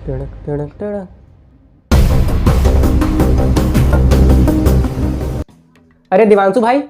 टड़क टड़क टड़क। अरे दिवांशु भाई,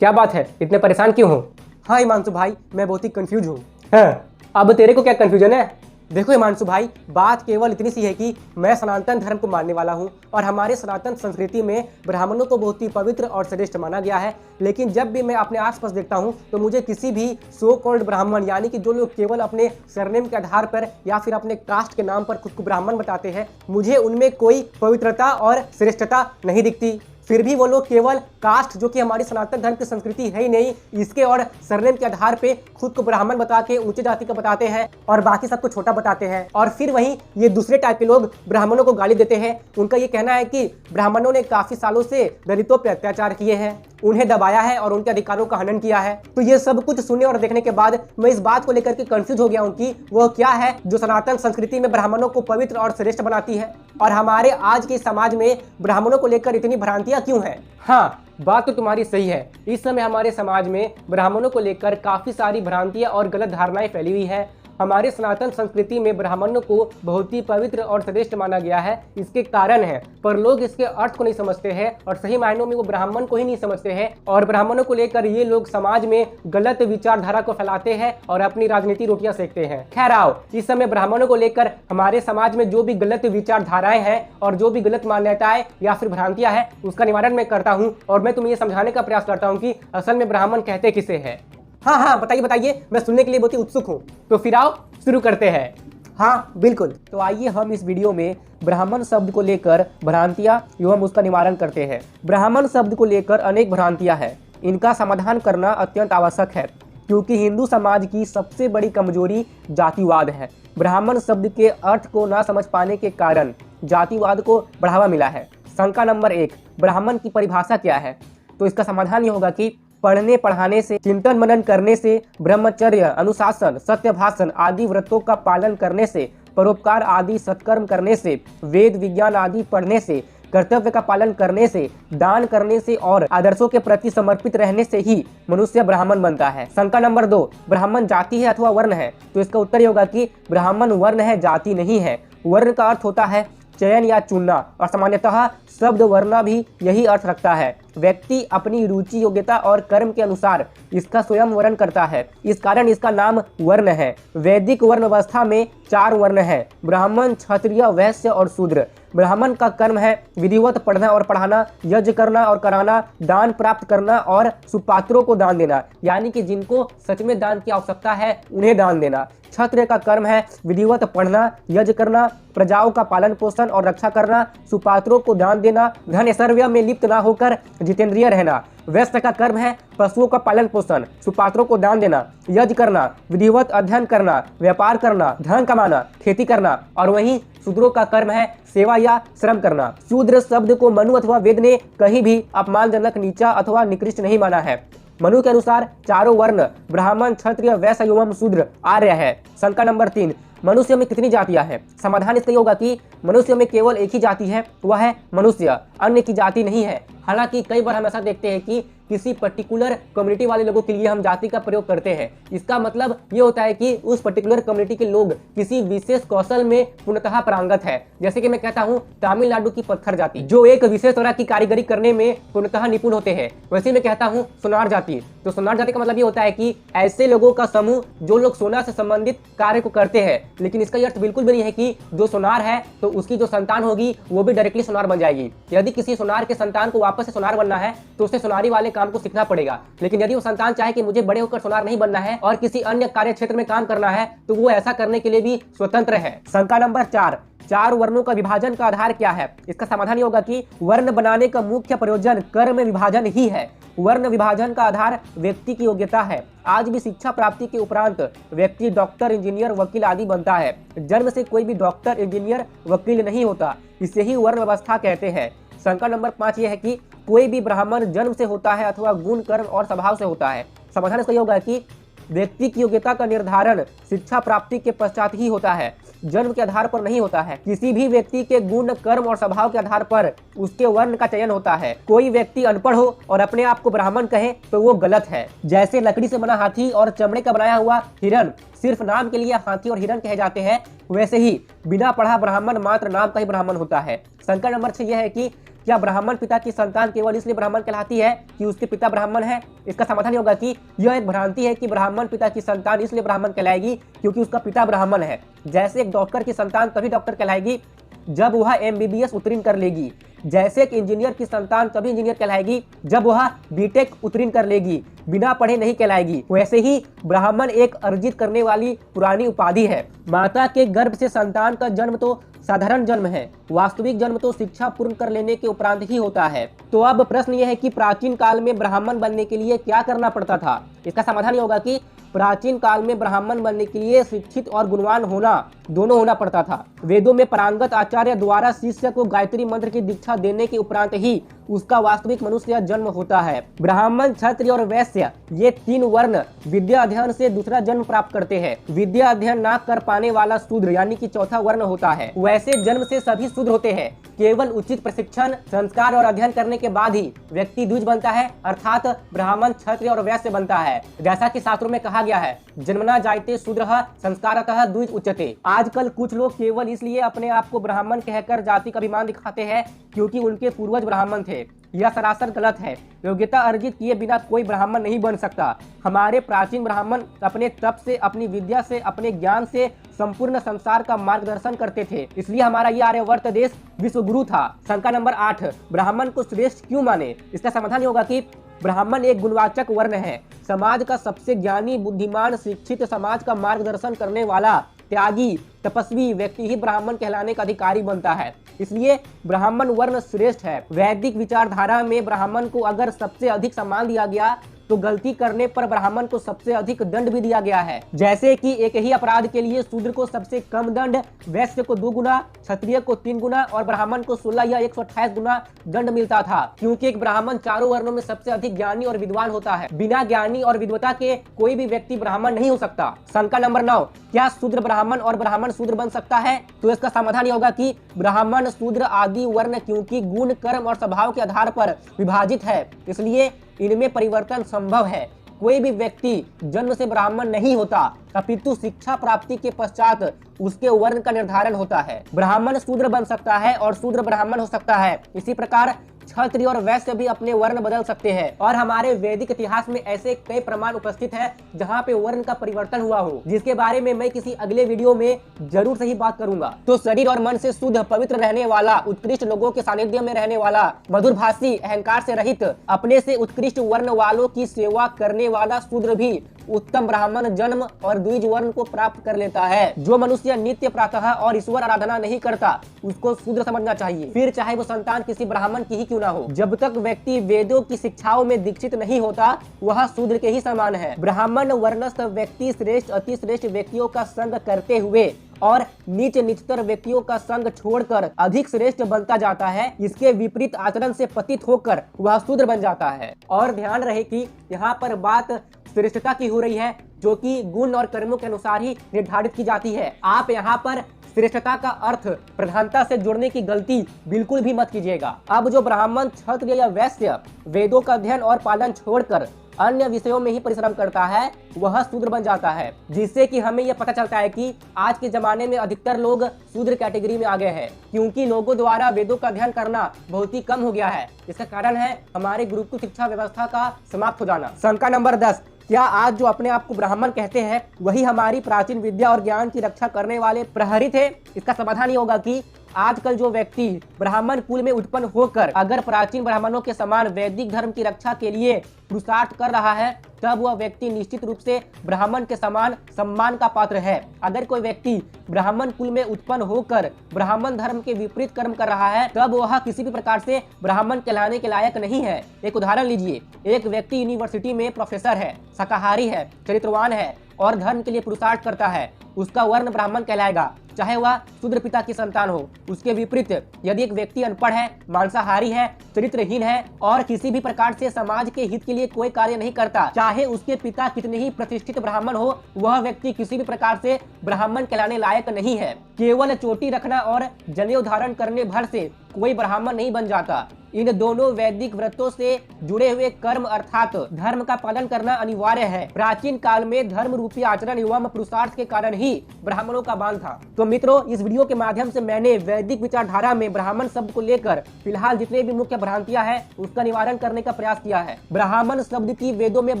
क्या बात है, इतने परेशान क्यों हो? हाँ हिमांशु भाई, मैं बहुत ही कंफ्यूज हूँ। हाँ, अब तेरे को क्या कंफ्यूजन है? देखो हिमांशु भाई, बात केवल इतनी सी है कि मैं सनातन धर्म को मानने वाला हूँ और हमारे सनातन संस्कृति में ब्राह्मणों को बहुत ही पवित्र और श्रेष्ठ माना गया है। लेकिन जब भी मैं अपने आसपास देखता हूँ तो मुझे किसी भी सो कॉल्ड ब्राह्मण, यानी कि जो लोग केवल अपने सरनेम के आधार पर या फिर अपने कास्ट के नाम पर खुद को ब्राह्मण बताते हैं, मुझे उनमें कोई पवित्रता और श्रेष्ठता नहीं दिखती। फिर भी वो लोग केवल कास्ट, जो कि हमारी सनातन धर्म की संस्कृति है ही नहीं, इसके और सरनेम के आधार पे खुद को ब्राह्मण बता के ऊंचे जाति का बताते हैं और बाकी सबको छोटा बताते हैं। और फिर वहीं ये दूसरे टाइप के लोग ब्राह्मणों को गाली देते हैं। उनका ये कहना है कि ब्राह्मणों ने काफी सालों से दलितों पर अत्याचार किए हैं, उन्हें दबाया है और उनके अधिकारों का हनन किया है। तो ये सब कुछ सुनने और देखने के बाद मैं इस बात को लेकर के कंफ्यूज हो गया हूँ कि वह क्या है जो सनातन संस्कृति में ब्राह्मणों को पवित्र और श्रेष्ठ बनाती है, और हमारे आज के समाज में ब्राह्मणों को लेकर इतनी भ्रांतियां क्यों हैं। हाँ, बात तो तुम्हारी सही है। इस समय हमारे समाज में ब्राह्मणों को लेकर काफी सारी भ्रांतियां और गलत धारणाएं फैली हुई है। हमारे सनातन संस्कृति में ब्राह्मणों को बहुत ही पवित्र और श्रेष्ठ माना गया है, इसके कारण है, पर लोग इसके अर्थ को नहीं समझते हैं और सही मायनों में वो ब्राह्मण को ही नहीं समझते हैं। और ब्राह्मणों को लेकर ये लोग समाज में गलत विचारधारा को फैलाते हैं और अपनी राजनीति रोटियां सेकते हैं। खैर आओ, इस समय ब्राह्मणों को लेकर हमारे समाज में जो भी गलत विचारधाराएं हैं और जो भी गलत मान्यताएं या फिर भ्रांतियां हैं, उसका निवारण मैं करता हूँ और मैं तुम्हें ये समझाने का प्रयास करता हूँ कि असल में ब्राह्मण कहते किसे है। हाँ, बताइए बताइए, मैं सुनने के लिए बहुत ही उत्सुक हूँ। तो फिर आओ शुरू करते हैं। हाँ बिल्कुल। तो आइए हम इस वीडियो में ब्राह्मण शब्द को लेकर भ्रांतियां एवं उसका निवारण करते हैं। ब्राह्मण शब्द को लेकर अनेक भ्रांतियां हैं, इनका समाधान करना अत्यंत आवश्यक है क्योंकि हिंदू समाज की सबसे बड़ी कमजोरी जातिवाद है। ब्राह्मण शब्द के अर्थ को ना समझ पाने के कारण जातिवाद को बढ़ावा मिला है। शंका नंबर 1, ब्राह्मण की परिभाषा क्या है? तो इसका समाधान ये होगा कि पढ़ने पढ़ाने से, चिंतन मनन करने से, ब्रह्मचर्य, अनुशासन, सत्य भाषण आदि व्रतों का पालन करने से, परोपकार आदि सत्कर्म करने से, वेद विज्ञान आदि पढ़ने से, कर्तव्य का पालन करने से, दान करने से और आदर्शों के प्रति समर्पित रहने से ही मनुष्य ब्राह्मण बनता है। शंका नंबर 2, ब्राह्मण जाति है अथवा वर्ण है? तो इसका उत्तर ये होगा कि ब्राह्मण वर्ण है, जाति नहीं है। वर्ण का अर्थ होता है चयन या चुनना और सामान्यतः शब्द वर्ण भी यही अर्थ रखता है। व्यक्ति अपनी रुचि, योग्यता और कर्म के अनुसार इसका स्वयं वर्ण करता है, इस कारण इसका नाम वर्ण है। वैदिक वर्ण व्यवस्था में 4 वर्ण है, ब्राह्मण, क्षत्रिय, वैश्य और शूद्र। ब्राह्मण का कर्म है विधिवत पढ़ना और पढ़ाना, यज्ञ करना और कराना, दान प्राप्त करना और सुपात्रों को दान देना, यानी कि जिनको सच में दान की आवश्यकता है उन्हें दान देना। क्षत्रिय का कर्म है विधिवत पढ़ना, यज्ञ करना, प्रजाओं का पालन पोषण और रक्षा करना, सुपात्रों को दान देना, धन ऐश्वर्य में लिप्त ना होकर जितेंद्रिय रहना। वैश्य का कर्म है पशुओं का पालन पोषण, सुपात्रों को दान देना, यज्ञ करना, विधिवत अध्ययन करना, व्यापार करना, धन कमाना, खेती करना। और वहीं शूद्रों का कर्म है सेवा या श्रम करना। शूद्र शब्द को मनु अथवा वेद ने कहीं भी अपमानजनक, नीचा अथवा निकृष्ट नहीं माना है। मनु के अनुसार चारों वर्ण ब्राह्मण, क्षत्रिय, वैश्य एवं शूद्र आर्य है। शंका नंबर 3, मनुष्य में कितनी जातियां हैं? समाधान इसका होगा कि मनुष्य में केवल एक ही जाति है, वह है मनुष्य, अन्य की जाति नहीं है। हालांकि कई बार हम ऐसा देखते हैं कि किसी पर्टिकुलर कम्युनिटी वाले लोगों के लिए हम जाति का प्रयोग करते हैं। इसका मतलब ये होता है कि उस पर्टिकुलर कम्युनिटी के लोग किसी विशेष कौशल में पूर्णतः पारंगत है। जैसे कि मैं कहता हूँ तमिलनाडु की पत्थर जाति, जो एक विशेष तरह की कारीगरी करने में पूर्णतः निपुण होते हैं। वैसे मैं कहता हूँ सोनार जाति। तो सोनार जाति का मतलब ये होता है कि ऐसे लोगों का समूह जो लोग सोना से संबंधित कार्य को करते हैं। लेकिन इसका अर्थ बिल्कुल भी नहीं है कि जो सोनार है तो उसकी जो संतान होगी वो भी डायरेक्टली सोनार बन जाएगी। यदि किसी सोनार के संतान को वापस से सोनार बनना है तो उसे सोनारी वाले काम को सीखना पड़ेगा। लेकिन यदि वो संतान चाहे कि मुझे बड़े होकर सोनार नहीं बनना है और किसी अन्य कार्य क्षेत्र में काम करना है तो वो ऐसा करने के लिए भी स्वतंत्र है। शंका नंबर 4, 4 वर्णों का विभाजन का आधार क्या है? इसका समाधान ये होगा कि वर्ण बनाने का मुख्य प्रयोजन कर्म विभाजन ही है। वर्ण विभाजन का आधार व्यक्ति की योग्यता है। आज भी शिक्षा प्राप्ति के उपरांत व्यक्ति डॉक्टर, इंजीनियर, वकील आदि बनता है। जन्म से कोई भी डॉक्टर, इंजीनियर, वकील नहीं होता। इसे ही वर्ण व्यवस्था कहते हैं। शंका नंबर 5 यह है कि कोई भी ब्राह्मण जन्म से होता है अथवा गुण, कर्म और स्वभाव से होता है। समाधान इसका ये होगा कि व्यक्ति की योग्यता का निर्धारण शिक्षा प्राप्ति के पश्चात ही होता है, जन्म के आधार पर नहीं होता है। किसी भी व्यक्ति के गुण, कर्म और स्वभाव के आधार पर उसके वर्ण का चयन होता है। कोई व्यक्ति अनपढ़ हो और अपने आप को ब्राह्मण कहे तो वो गलत है। जैसे लकड़ी से बना हाथी और चमड़े का बनाया हुआ हिरण सिर्फ नाम के लिए हाथी और हिरण कहे जाते हैं, वैसे ही बिना पढ़ा ब्राह्मण मात्र नाम का ही ब्राह्मण होता है। शंका नंबर 6 यह है कि क्या ब्राह्मण पिता की संतान केवल इसलिए ब्राह्मण कहलाती है कि उसके पिता ब्राह्मण है? इसका समाधान होगा कि यह एक भ्रांति है कि ब्राह्मण पिता की संतान इसलिए ब्राह्मण कहलाएगी क्योंकि उसका पिता ब्राह्मण है। जैसे एक डॉक्टर की संतान तभी डॉक्टर कहलाएगी जब वह MBBS उत्तीर्ण कर लेगी। जैसे एक इंजीनियर की संतान तभी इंजीनियर कहलाएगी जब वह BTech उत्तीर्ण कर लेगी, बिना पढ़े नहीं कहलाएगी। वैसे ही ब्राह्मण एक अर्जित करने वाली पुरानी उपाधि है। माता के गर्भ से संतान का जन्म तो साधारण जन्म है, वास्तविक जन्म तो शिक्षा पूर्ण कर लेने के उपरांत ही होता है। तो अब प्रश्न यह है कि प्राचीन काल में ब्राह्मण बनने के लिए क्या करना पड़ता था? इसका समाधान ये होगा कि प्राचीन काल में ब्राह्मण बनने के लिए शिक्षित और गुणवान होना दोनों होना पड़ता था। वेदों में पारंगत आचार्य द्वारा शिष्य को गायत्री मंत्र की दीक्षा देने के उपरांत ही उसका वास्तविक मनुष्य जन्म होता है। ब्राह्मण, क्षत्रिय और वैश्य ये 3 वर्ण विद्या अध्ययन से दूसरा जन्म प्राप्त करते हैं। विद्या अध्ययन ना कर पाने वाला शूद्र यानी कि चौथा वर्ण होता है। वैसे जन्म से सभी शूद्र होते हैं, केवल उचित प्रशिक्षण, संस्कार और अध्ययन करने के बाद ही व्यक्ति द्विज बनता है, अर्थात ब्राह्मण, क्षत्रिय और वैश्य बनता है। जैसा कि शास्त्रों में कहा गया है, जन्मना जायते शूद्रः संस्कारतः द्विज उच्यते। आजकल कुछ लोग केवल इसलिए अपने आप को ब्राह्मण कहकर जाति का अभिमान दिखाते हैं क्योंकि उनके पूर्वज ब्राह्मण थे। यह सरासर गलत है। योग्यता अर्जित किए बिना कोई ब्राह्मण नहीं बन सकता। हमारे प्राचीन ब्राह्मण अपने तप से, अपनी विद्या से, अपने ज्ञान से संपूर्ण संसार का मार्गदर्शन करते थे, इसलिए हमारा यह आर्यवर्त देश विश्व गुरु था। शंका नंबर 8, ब्राह्मण को श्रेष्ठ क्यों माने? इसका समाधान होगा कि ब्राह्मण एक गुणवाचक वर्ण है। समाज का सबसे ज्ञानी, बुद्धिमान, शिक्षित, समाज का मार्गदर्शन करने वाला, त्यागी, तपस्वी व्यक्ति ही ब्राह्मण कहलाने का अधिकारी बनता है। इसलिए ब्राह्मण वर्ण श्रेष्ठ है। वैदिक विचारधारा में ब्राह्मण को अगर सबसे अधिक सम्मान दिया गया तो गलती करने पर ब्राह्मण को सबसे अधिक दंड भी दिया गया है। जैसे कि एक ही अपराध के लिए शूद्र को सबसे कम दंड, वैश्य को 2 गुना, क्षत्रिय को 3 गुना और ब्राह्मण को 16 या 128 गुना दंड मिलता था, क्योंकि एक ब्राह्मण चारों वर्णों में सबसे अधिक ज्ञानी और विद्वान होता है। बिना ज्ञानी और विद्वता के कोई भी व्यक्ति ब्राह्मण नहीं हो सकता। शंका नंबर 9, क्या शूद्र ब्राह्मण और ब्राह्मण शूद्र बन सकता है? तो इसका समाधान ये होगा कि ब्राह्मण, शूद्र आदि वर्ण क्योंकि गुण, कर्म और स्वभाव के आधार पर विभाजित है, इसलिए इनमें परिवर्तन संभव है। कोई भी व्यक्ति जन्म से ब्राह्मण नहीं होता, अपितु शिक्षा प्राप्ति के पश्चात उसके वर्ण का निर्धारण होता है। ब्राह्मण शूद्र बन सकता है और शूद्र ब्राह्मण हो सकता है। इसी प्रकार क्षत्रिय और वैश्य भी अपने वर्ण बदल सकते हैं और हमारे वैदिक इतिहास में ऐसे कई प्रमाण उपस्थित हैं जहां पे वर्ण का परिवर्तन हुआ हो, जिसके बारे में मैं किसी अगले वीडियो में जरूर सही बात करूंगा। तो शरीर और मन से शुद्ध, पवित्र रहने वाला, उत्कृष्ट लोगों के सानिध्य में रहने वाला, मधुरभाषी, अहंकार से रहित, अपने से उत्कृष्ट वर्ण वालों की सेवा करने वाला शूद्र भी उत्तम ब्राह्मण जन्म और द्विज वर्ण को प्राप्त कर लेता है। जो मनुष्य नित्य प्रातः और ईश्वर आराधना नहीं करता उसको शूद्र समझना चाहिए, फिर चाहे वो संतान किसी ब्राह्मण की ही क्यों ना हो। जब तक व्यक्ति वेदों की शिक्षाओं में दीक्षित नहीं होता वह शूद्र के ही समान है। ब्राह्मण वर्णस्थ व्यक्ति श्रेष्ठ, अति श्रेष्ठ व्यक्तियों का संग करते हुए और नीच निचतर व्यक्तियों का संग छोड़कर अधिक श्रेष्ठ बनता जाता है। इसके विपरीत आचरण से पतित होकर वह शूद्र बन जाता है। और ध्यान रहे कि यहाँ पर बात श्रेष्ठता की हो रही है, जो कि गुण और कर्मों के अनुसार ही निर्धारित की जाती है। आप यहाँ पर श्रेष्ठता का अर्थ प्रधानता से जोड़ने की गलती बिल्कुल भी मत कीजिएगा। अब जो ब्राह्मण, क्षत्रिय या वैश्य वेदों का अध्ययन और पालन छोड़कर अन्य विषयों में ही परिश्रम करता है वह शूद्र बन जाता है, जिससे कि हमें यह पता चलता है कि आज के जमाने में अधिकतर लोग शूद्र कैटेगरी में आ गए हैं, क्योंकि लोगों द्वारा वेदों का अध्ययन करना बहुत ही कम हो गया है। इसका कारण है हमारे गुरुकुल शिक्षा व्यवस्था का समाप्त हो जाना। शंका नंबर 10, क्या आज जो अपने आप को ब्राह्मण कहते हैं वही हमारी प्राचीन विद्या और ज्ञान की रक्षा करने वाले प्रहरी थे? इसका समाधान ये होगा कि आजकल जो व्यक्ति ब्राह्मण कुल में उत्पन्न होकर अगर प्राचीन ब्राह्मणों के समान वैदिक धर्म की रक्षा के लिए पुरुषार्थ कर रहा है तब वह व्यक्ति निश्चित रूप से ब्राह्मण के समान सम्मान का पात्र है। अगर कोई व्यक्ति ब्राह्मण कुल में उत्पन्न होकर ब्राह्मण धर्म के विपरीत कर्म कर रहा है तब वह किसी भी प्रकार से ब्राह्मण कहलाने के लायक नहीं है। एक उदाहरण लीजिए, एक व्यक्ति यूनिवर्सिटी में प्रोफेसर है, शाकाहारी है, चरित्रवान है और धर्म के लिए पुरुषार्थ करता है, उसका वर्ण ब्राह्मण कहलाएगा, चाहे वह शूद्र पिता की संतान हो। उसके विपरीत यदि एक व्यक्ति अनपढ़ है, मांसाहारी है, चरित्रहीन है और किसी भी प्रकार से समाज के हित के लिए कोई कार्य नहीं करता, चाहे उसके पिता कितने ही प्रतिष्ठित ब्राह्मण हो, वह व्यक्ति किसी भी प्रकार से ब्राह्मण कहलाने लायक नहीं है। केवल चोटी रखना और जनेऊ धारण करने भर से कोई ब्राह्मण नहीं बन जाता। इन दोनों वैदिक व्रतों से जुड़े हुए कर्म अर्थात धर्म का पालन करना अनिवार्य है। प्राचीन काल में धर्म रूपी आचरण एवं पुरुषार्थ के कारण ही ब्राह्मणों का बाल था। तो मित्रों, इस वीडियो के माध्यम से मैंने वैदिक विचारधारा में ब्राह्मण शब्द को लेकर फिलहाल जितने भी मुख्य भ्रांतियां हैं उसका निवारण करने का प्रयास किया है। ब्राह्मण शब्द की वेदों में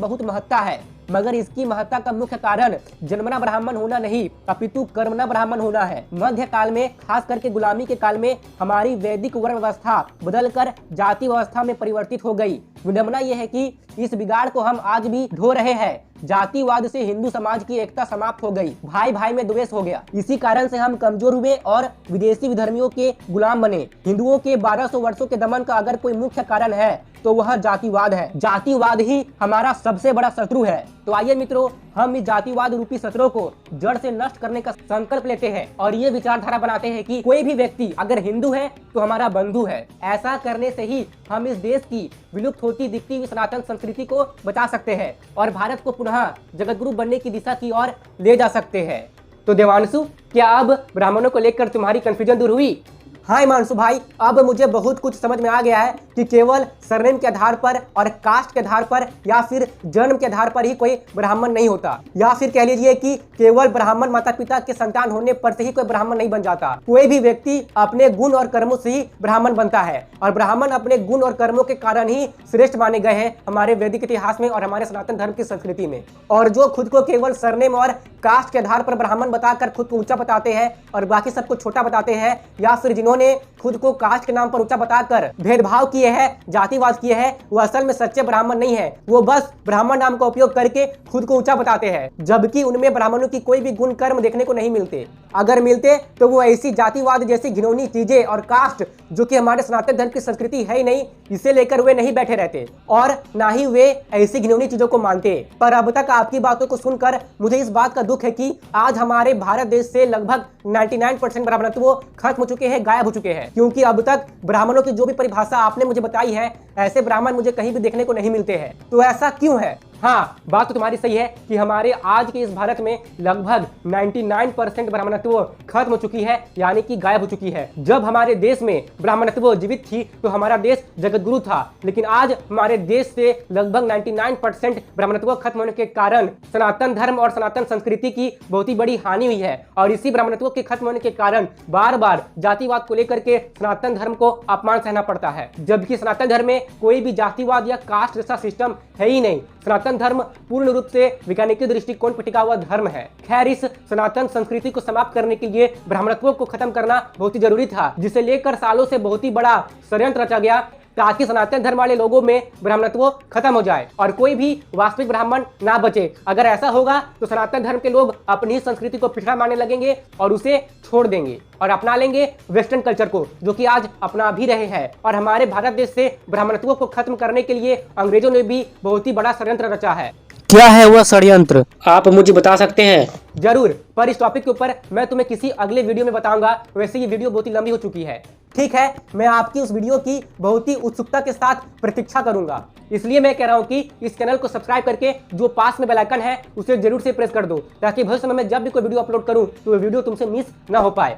बहुत महत्ता है, मगर इसकी महत्ता का मुख्य कारण जन्मना ब्राह्मण होना नहीं अपितु कर्मना ब्राह्मण होना है। मध्य काल में, खास करके गुलामी के काल में, हमारी वैदिक वर्ण व्यवस्था बदलकर जाति व्यवस्था में परिवर्तित हो गई। विडंबना यह है कि इस बिगाड़ को हम आज भी ढो रहे हैं। जातिवाद से हिंदू समाज की एकता समाप्त हो गई, भाई भाई में द्वेष हो गया। इसी कारण से हम कमजोर हुए और विदेशी विधर्मियों के गुलाम बने। हिंदुओं के 1200 वर्षों के दमन का अगर कोई मुख्य कारण है तो वह जातिवाद है। जातिवाद ही हमारा सबसे बड़ा शत्रु है। तो आइए मित्रों, हम इस जातिवाद रूपी शत्रु को जड़ से नष्ट करने का संकल्प लेते हैं और ये विचारधारा बनाते हैं कि कोई भी व्यक्ति अगर हिंदू है तो हमारा बंधु है। ऐसा करने से ही हम इस देश की विलुप्त होती दिखती हुई सनातन संस्कृति को बचा सकते हैं और भारत को पुनः जगतगुरु बनने की दिशा की ओर ले जा सकते हैं। तो देवांशु, क्या अब ब्राह्मणों को लेकर तुम्हारी कंफ्यूजन दूर हुई? हाँ हिमांशु भाई, अब मुझे बहुत कुछ समझ में आ गया है कि केवल सरनेम के आधार पर और कास्ट के आधार पर या फिर जन्म के आधार पर ही कोई ब्राह्मण नहीं होता, या फिर कह लीजिए कि केवल ब्राह्मण माता पिता के संतान होने पर से ही कोई ब्राह्मण नहीं बन जाता। कोई भी व्यक्ति अपने गुण और कर्मों से ही ब्राह्मण बनता है और ब्राह्मण अपने गुण और कर्मों के कारण ही श्रेष्ठ माने गए हैं हमारे वैदिक इतिहास में और हमारे सनातन धर्म की संस्कृति में। और जो खुद को केवल सरनेम और कास्ट के आधार पर ब्राह्मण बताकर खुद को ऊंचा बताते हैं और बाकी सबको छोटा बताते हैं, या फिर जिन्होंने खुद को कास्ट के नाम पर ऊंचा बताकर भेदभाव किए हैं, जातिवाद किए हैं, वो असल में सच्चे ब्राह्मण नहीं है। वो बस ब्राह्मण नाम का उपयोग करके खुद को ऊंचा बताते हैं, जबकि उनमें ब्राह्मणों की कोई भी गुण कर्म देखने को नहीं मिलते। अगर मिलते तो वो ऐसी जातिवाद जैसी घिनौनी चीजें और कास्ट जो कि हमारे सनातन धर्म की संस्कृति है ही नहीं, इसे लेकर वे नहीं बैठे रहते और ना ही वे ऐसी घिनौनी चीजों को मानते। पर अब तक आपकी बातों को सुनकर मुझे इस बात का दुख है कि आज हमारे भारत देश से लगभग 99% ब्राह्मणत्व खत्म हो चुके हैं, गायब हो चुके हैं। क्योंकि अब तक ब्राह्मणों की जो भी परिभाषा आपने मुझे बताई है, ऐसे ब्राह्मण मुझे कहीं भी देखने को नहीं मिलते हैं। तो ऐसा क्यों है? हाँ, बात तो तुम्हारी सही है कि हमारे आज के इस भारत में लगभग 99% ब्राह्मणत्व खत्म हो चुकी है, यानी कि गायब हो चुकी है। जब हमारे देश में ब्राह्मणत्व जीवित थी तो हमारा देश जगतगुरु था, लेकिन आज हमारे देश से लगभग 99% ब्राह्मणत्व खत्म होने के कारण सनातन धर्म और सनातन संस्कृति की बहुत ही बड़ी हानि हुई है। और इसी ब्राह्मणत्व के खत्म होने के कारण बार बार जातिवाद को लेकर के सनातन धर्म को अपमान सहना पड़ता है, जबकि सनातन धर्म में कोई भी जातिवाद या कास्ट जैसा सिस्टम है ही नहीं। सनातन धर्म पूर्ण रूप से वैज्ञानिक दृष्टिकोण पर टिका हुआ धर्म है। खैर, इस सनातन संस्कृति को समाप्त करने के लिए ब्राह्मणत्व को खत्म करना बहुत ही जरूरी था, जिसे लेकर सालों से बहुत ही बड़ा षड्यंत्र रचा गया ताकि सनातन धर्म वाले लोगों में ब्राह्मणत्व खत्म हो जाए और कोई भी वास्तविक ब्राह्मण ना बचे। अगर ऐसा होगा तो सनातन धर्म के लोग अपनी ही संस्कृति को पिछड़ा मानने लगेंगे और उसे छोड़ देंगे और अपना लेंगे वेस्टर्न कल्चर को, जो कि आज अपना भी रहे हैं। और हमारे भारत देश से ब्राह्मणत्व को खत्म करने के लिए अंग्रेजों ने भी बहुत ही बड़ा षड्यंत्र रचा है। क्या है वह षड्यंत्र, आप मुझे बता सकते हैं? जरूर, पर इस टॉपिक के ऊपर मैं तुम्हें किसी अगले वीडियो में बताऊंगा। वैसे ये वीडियो बहुत ही लंबी हो चुकी है। ठीक है, मैं आपकी उस वीडियो की बहुत ही उत्सुकता के साथ प्रतीक्षा करूंगा। इसलिए मैं कह रहा हूं कि इस चैनल को सब्सक्राइब करके जो पास में बेल आइकन है उसे जरूर से प्रेस कर दो, ताकि भविष्य में मैं जब भी कोई वीडियो अपलोड करूं तो वो वीडियो तुमसे मिस ना हो पाए।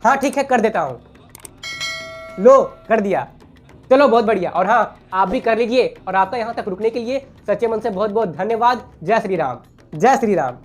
हाँ ठीक है, कर देता हूं। लो, कर दिया। चलो, बहुत बढ़िया। और हाँ, आप भी कर लीजिए। और आपका यहाँ तक रुकने के लिए सच्चे मन से बहुत बहुत धन्यवाद। जय श्री राम। जय श्री राम।